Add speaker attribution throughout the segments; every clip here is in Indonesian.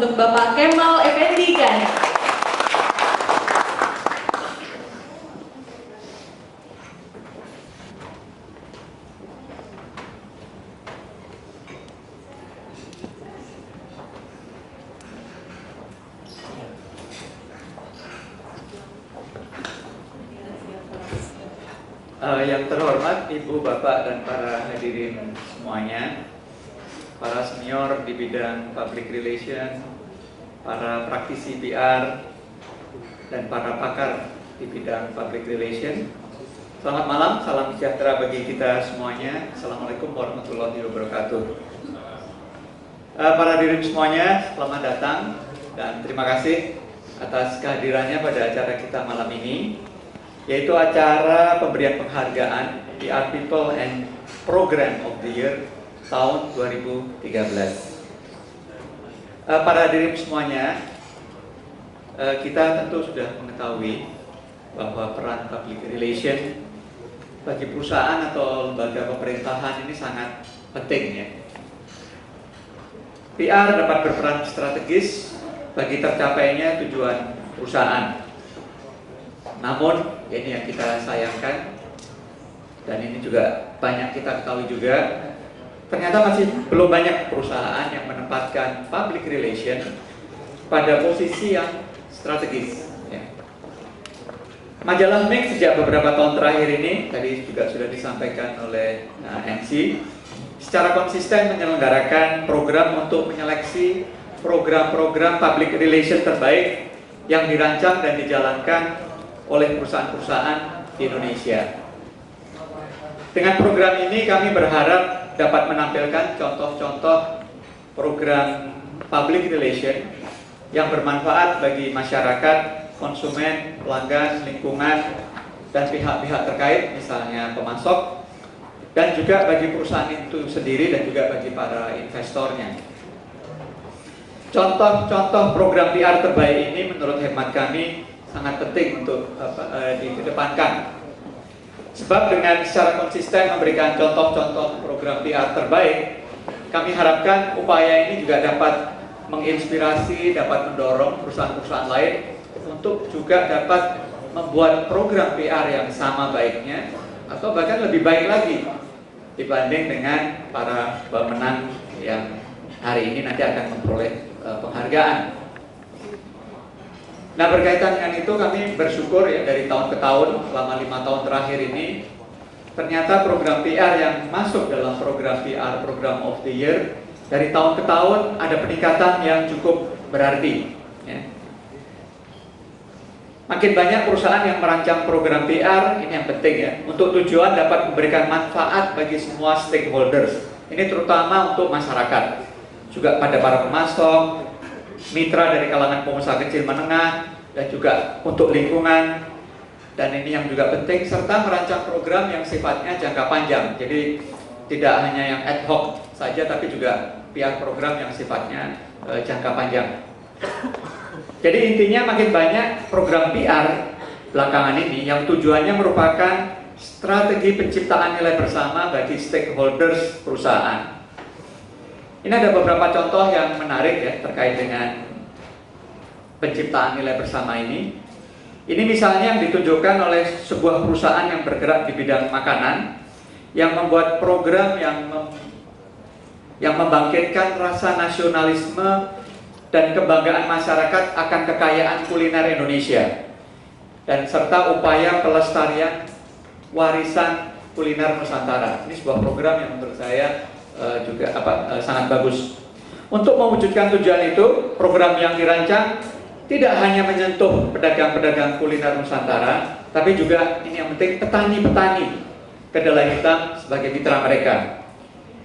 Speaker 1: untuk Bapak Kemal Effendi kan?
Speaker 2: Yang terhormat Ibu, Bapak, dan para hadirin semuanya, para senior di bidang public relation, para praktisi PR, dan para pakar di bidang public relation. Selamat malam, salam sejahtera bagi kita semuanya. Assalamualaikum warahmatullahi wabarakatuh. Para hadirin semuanya, selamat datang dan terima kasih atas kehadirannya pada acara kita malam ini, yaitu acara pemberian penghargaan PR People and Program of the Year tahun 2013. Para hadirin semuanya, kita tentu sudah mengetahui bahwa peran public relation bagi perusahaan atau lembaga pemerintahan ini sangat penting ya. PR dapat berperan strategis bagi tercapainya tujuan perusahaan. Namun, ini yang kita sayangkan, dan ini juga banyak kita ketahui juga, ternyata masih belum banyak perusahaan yang menempatkan public relation pada posisi yang strategis. Ya. Majalah Make sejak beberapa tahun terakhir ini, tadi juga sudah disampaikan oleh NC, secara konsisten menyelenggarakan program untuk menyeleksi program-program public relation terbaik yang dirancang dan dijalankan oleh perusahaan-perusahaan di Indonesia. Dengan program ini kami berharap dapat menampilkan contoh-contoh program public relation yang bermanfaat bagi masyarakat, konsumen, pelanggan, lingkungan, dan pihak-pihak terkait, misalnya pemasok, dan juga bagi perusahaan itu sendiri dan juga bagi para investornya. Contoh-contoh program PR terbaik ini menurut hemat kami sangat penting untuk dikedepankan. Sebab dengan secara konsisten memberikan contoh-contoh program PR terbaik, kami harapkan upaya ini juga dapat menginspirasi, dapat mendorong perusahaan-perusahaan lain untuk juga dapat membuat program PR yang sama baiknya atau bahkan lebih baik lagi dibanding dengan para pemenang yang hari ini nanti akan memperoleh penghargaan. Nah, berkaitan dengan itu kami bersyukur ya, dari tahun ke tahun selama 5 tahun terakhir ini ternyata program PR yang masuk dalam program PR Program of the Year dari tahun ke tahun ada peningkatan yang cukup berarti ya. Makin banyak perusahaan yang merancang program PR, ini yang penting ya, untuk tujuan dapat memberikan manfaat bagi semua stakeholders. Ini terutama untuk masyarakat, juga pada para pemasok, mitra dari kalangan pengusaha kecil menengah, dan juga untuk lingkungan. Dan ini yang juga penting, serta merancang program yang sifatnya jangka panjang. Jadi tidak hanya yang ad hoc saja, tapi juga PR program yang sifatnya jangka panjang. Jadi intinya makin banyak program PR belakangan ini yang tujuannya merupakan strategi penciptaan nilai bersama bagi stakeholders perusahaan. Ini ada beberapa contoh yang menarik ya terkait dengan penciptaan nilai bersama ini. Ini misalnya yang ditunjukkan oleh sebuah perusahaan yang bergerak di bidang makanan yang membuat program yang membangkitkan rasa nasionalisme dan kebanggaan masyarakat akan kekayaan kuliner Indonesia dan serta upaya pelestarian warisan kuliner Nusantara. Ini sebuah program yang menurut saya juga sangat bagus. Untuk mewujudkan tujuan itu, program yang dirancang tidak hanya menyentuh pedagang-pedagang kuliner Nusantara, tapi juga ini yang penting petani-petani kedelai hitam sebagai mitra mereka,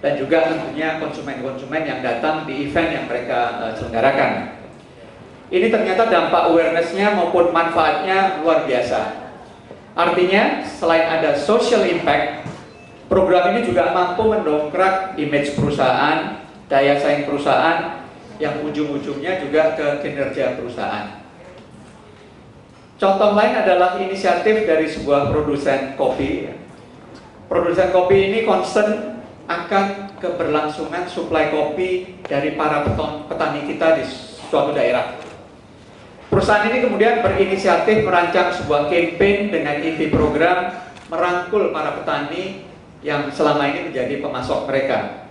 Speaker 2: dan juga tentunya konsumen-konsumen yang datang di event yang mereka selenggarakan. Ini ternyata dampak awareness-nya maupun manfaatnya luar biasa. Artinya selain ada social impact, program ini juga mampu mendongkrak image perusahaan, daya saing perusahaan, yang ujung-ujungnya juga ke kinerja perusahaan. Contoh lain adalah inisiatif dari sebuah produsen kopi. Produsen kopi ini concern akan keberlangsungan suplai kopi dari para petani kita di suatu daerah. Perusahaan ini kemudian berinisiatif merancang sebuah campaign dengan inti program merangkul para petani yang selama ini menjadi pemasok mereka.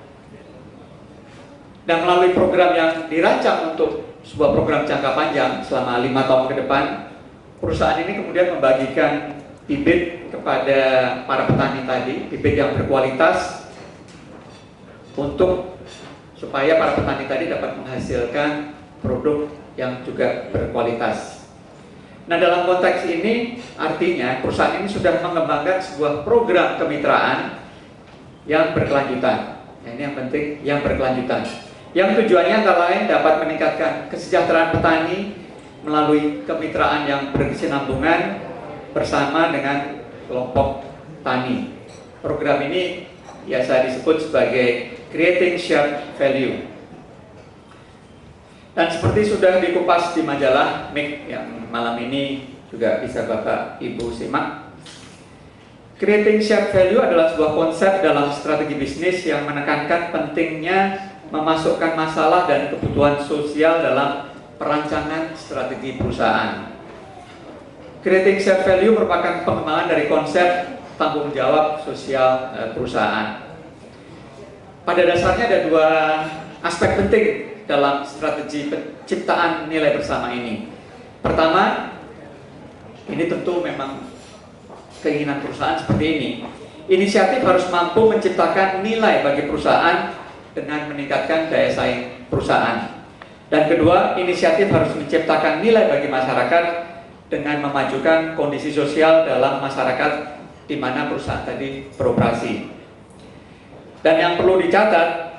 Speaker 2: Dan melalui program yang dirancang untuk sebuah program jangka panjang selama 5 tahun ke depan, perusahaan ini kemudian membagikan bibit kepada para petani tadi, bibit yang berkualitas untuk supaya para petani tadi dapat menghasilkan produk yang juga berkualitas. Nah, dalam konteks ini artinya perusahaan ini sudah mengembangkan sebuah program kemitraan yang berkelanjutan. Nah, ini yang penting, yang berkelanjutan. Yang tujuannya antara lain dapat meningkatkan kesejahteraan petani melalui kemitraan yang berkesinambungan bersama dengan kelompok tani. Program ini biasa disebut sebagai Creating Shared Value. Dan seperti sudah dikupas di majalah MIK yang malam ini juga bisa Bapak Ibu simak, Creating Shared Value adalah sebuah konsep dalam strategi bisnis yang menekankan pentingnya memasukkan masalah dan kebutuhan sosial dalam perancangan strategi perusahaan. Creating Shared Value merupakan pengembangan dari konsep tanggung jawab sosial perusahaan. Pada dasarnya ada dua aspek penting dalam strategi penciptaan nilai bersama ini. Pertama, ini tentu memang keinginan perusahaan seperti ini. Inisiatif harus mampu menciptakan nilai bagi perusahaan dengan meningkatkan daya saing perusahaan. Dan kedua, inisiatif harus menciptakan nilai bagi masyarakat dengan memajukan kondisi sosial dalam masyarakat di mana perusahaan tadi beroperasi. Dan yang perlu dicatat,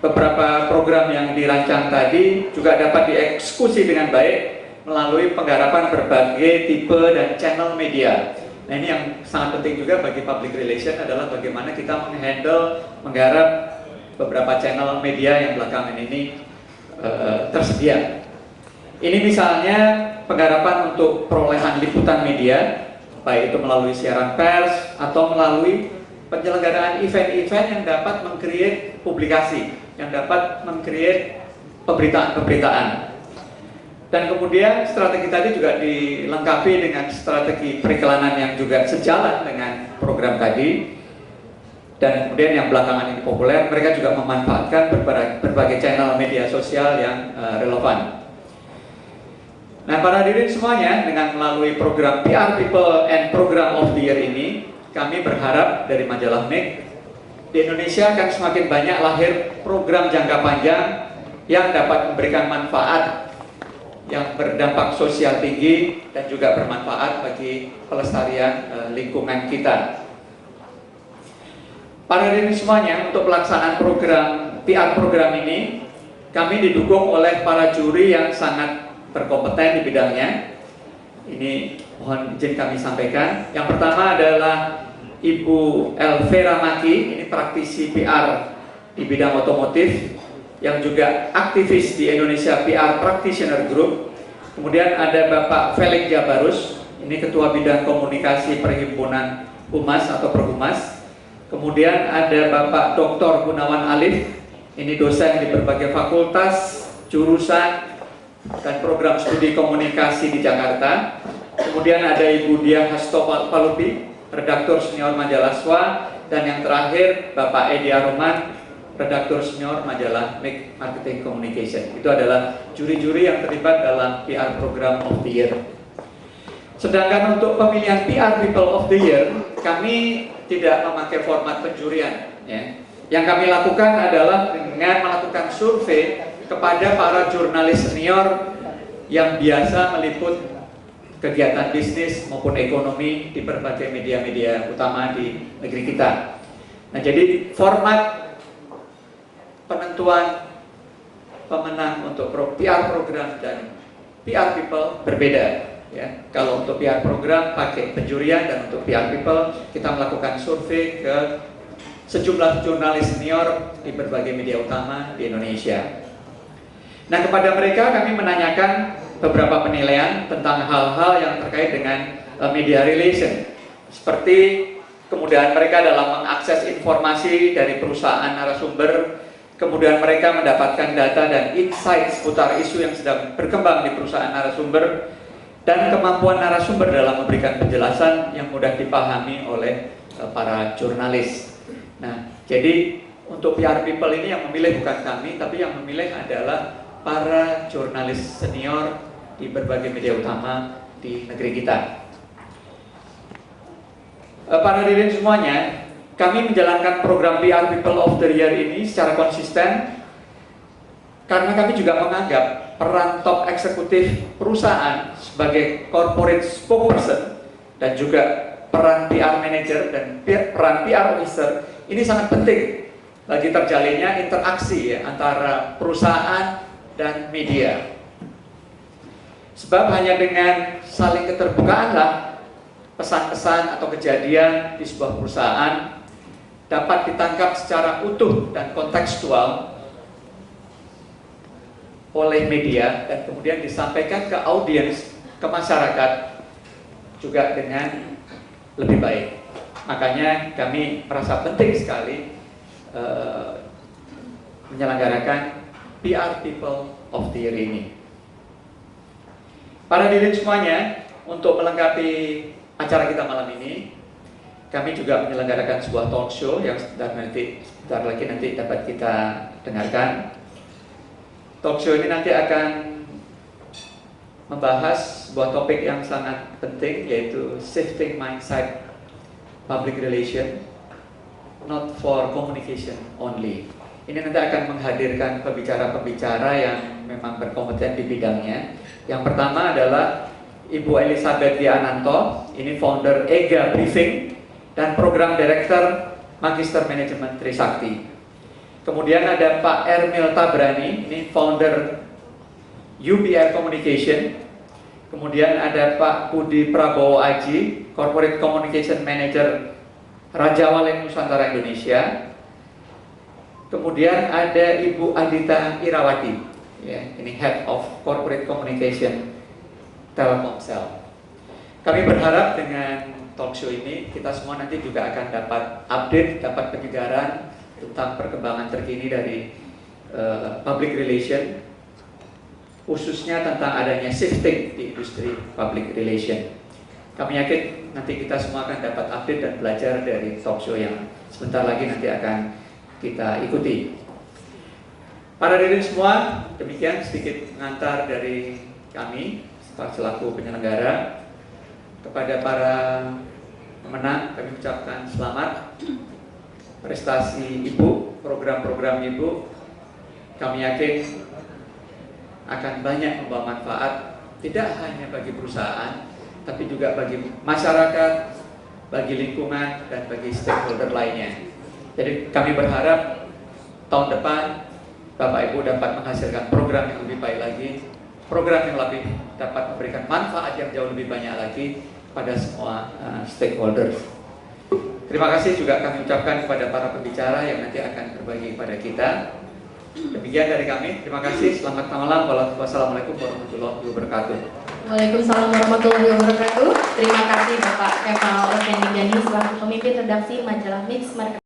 Speaker 2: beberapa program yang dirancang tadi juga dapat dieksekusi dengan baik melalui penggarapan berbagai tipe dan channel media. Nah, ini yang sangat penting juga bagi public relation adalah bagaimana kita menggarap beberapa channel media yang belakangan ini tersedia. Ini misalnya penggarapan untuk perolehan liputan media, baik itu melalui siaran pers atau melalui penyelenggaraan event-event yang dapat meng-create publikasi, yang dapat meng-create pemberitaan-pemberitaan. Dan kemudian strategi tadi juga dilengkapi dengan strategi periklanan yang juga sejalan dengan program tadi. Dan kemudian yang belakangan ini populer, mereka juga memanfaatkan berbagai channel media sosial yang relevan. Nah, para hadirin semuanya, dengan melalui program PR People and Program of the Year ini, kami berharap dari majalah MIK, di Indonesia akan semakin banyak lahir program jangka panjang yang dapat memberikan manfaat yang berdampak sosial tinggi dan juga bermanfaat bagi pelestarian lingkungan kita. Para hadirin semuanya, untuk pelaksanaan program PR program ini, kami didukung oleh para juri yang sangat berkompeten di bidangnya. Ini mohon izin kami sampaikan. Yang pertama adalah Ibu Elvera Maki, ini praktisi PR di bidang otomotif yang juga aktivis di Indonesia PR Practitioner Group. Kemudian ada Bapak Felix Jabarus, ini Ketua Bidang Komunikasi Perhimpunan Humas atau Perhumas. Kemudian ada Bapak Dr. Gunawan Alif, ini dosen di berbagai fakultas, jurusan, dan program studi komunikasi di Jakarta. Kemudian ada Ibu Diah Hasto Palupi, redaktur senior majalah SWA, dan yang terakhir Bapak Edi Aruman, redaktur senior majalah MIK Marketing Communication. Itu adalah juri-juri yang terlibat dalam PR Program of the Year. Sedangkan untuk pemilihan PR People of the Year, kami tidak memakai format penjurian. Ya. Yang kami lakukan adalah dengan melakukan survei kepada para jurnalis senior yang biasa meliput kegiatan bisnis maupun ekonomi di berbagai media-media utama di negeri kita. Nah, jadi format penentuan pemenang untuk PR program dan PR People berbeda. Ya, kalau untuk PR program pakai penjurian, dan untuk PR People kita melakukan survei ke sejumlah jurnalis senior di berbagai media utama di Indonesia. Nah, kepada mereka kami menanyakan beberapa penilaian tentang hal-hal yang terkait dengan media relation, seperti kemudahan mereka dalam mengakses informasi dari perusahaan narasumber, kemudian mereka mendapatkan data dan insight seputar isu yang sedang berkembang di perusahaan narasumber, dan kemampuan narasumber dalam memberikan penjelasan yang mudah dipahami oleh para jurnalis. Nah, jadi untuk PR People ini yang memilih bukan kami, tapi yang memilih adalah para jurnalis senior di berbagai media utama di negeri kita. Para hadirin semuanya, kami menjalankan program PR People of the Year ini secara konsisten karena kami juga menganggap peran top eksekutif perusahaan sebagai corporate spokesperson dan juga peran PR manager dan peran PR officer ini sangat penting bagi terjalinnya interaksi antara perusahaan dan media. Sebab hanya dengan saling keterbukaanlah pesan-pesan atau kejadian di sebuah perusahaan dapat ditangkap secara utuh dan kontekstual oleh media dan kemudian disampaikan ke audiens, ke masyarakat juga dengan lebih baik. Makanya kami merasa penting sekali menyelenggarakan PR People of the Year ini. Para hadirin semuanya, untuk melengkapi acara kita malam ini, kami juga menyelenggarakan sebuah talk show yang sebentar lagi dapat kita dengarkan. Talk show ini nanti akan membahas sebuah topik yang sangat penting, yaitu shifting mindset public relation, not for communication only. Ini nanti akan menghadirkan pembicara-pembicara yang memang berkompeten di bidangnya. Yang pertama adalah Ibu Elizabeth Diananto, ini founder EGA Briefing dan Program Director Magister Manajemen Trisakti. Kemudian ada Pak Ermil Tabrani, ini founder UBR Communication. Kemudian ada Pak Budi Prabowo Aji, Corporate Communication Manager Raja Wali Nusantara Indonesia. Kemudian ada Ibu Adita Irawati, ya, ini Head of Corporate Communication Telkomsel. Kami berharap dengan talk show ini kita semua nanti juga akan dapat update, dapat penyegaran tentang perkembangan terkini dari public relation, khususnya tentang adanya shifting di industri public relation. Kami yakin nanti kita semua akan dapat update dan belajar dari talk show yang sebentar lagi nanti akan kita ikuti. Para hadirin semua, demikian sedikit pengantar dari kami selaku penyelenggara. Kepada para pemenang kami ucapkan selamat. Prestasi Ibu, program-program Ibu, kami yakin akan banyak membawa manfaat tidak hanya bagi perusahaan, tapi juga bagi masyarakat, bagi lingkungan, dan bagi stakeholder lainnya. Jadi kami berharap tahun depan Bapak Ibu dapat menghasilkan program yang lebih baik lagi, program yang lebih dapat memberikan manfaat yang jauh lebih banyak lagi pada semua stakeholders. Terima kasih juga kami ucapkan kepada para pembicara yang nanti akan berbagi kepada kita. Demikian dari kami, terima kasih, selamat malam, wassalamualaikum warahmatullahi wabarakatuh.
Speaker 1: Waalaikumsalam warahmatullahi wabarakatuh. Terima kasih Bapak Kemal Effendi Gani selaku pemimpin redaksi majalah Mix Market.